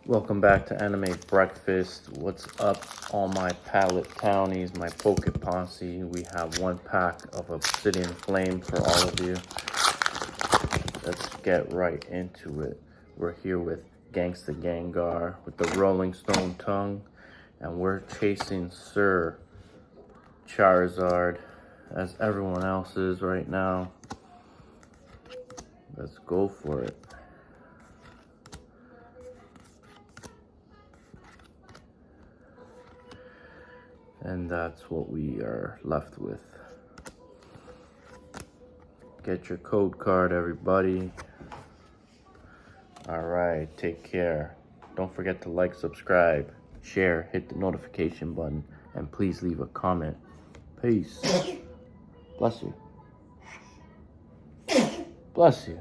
Welcome back to Anime Breakfast. What's up, all my pallet townies, my Poke Posse? We have one pack of Obsidian Flame for all of you. Let's get right into it. We're here with Gangsta Gengar with the Rolling Stone tongue, and we're chasing Sir Charizard as everyone else is right now. Let's go for it. And that's what we are left with. Get your code card, everybody. All right, take care. Don't forget to like, subscribe, share, hit the notification button, and please leave a comment. Peace. Bless you. Bless you.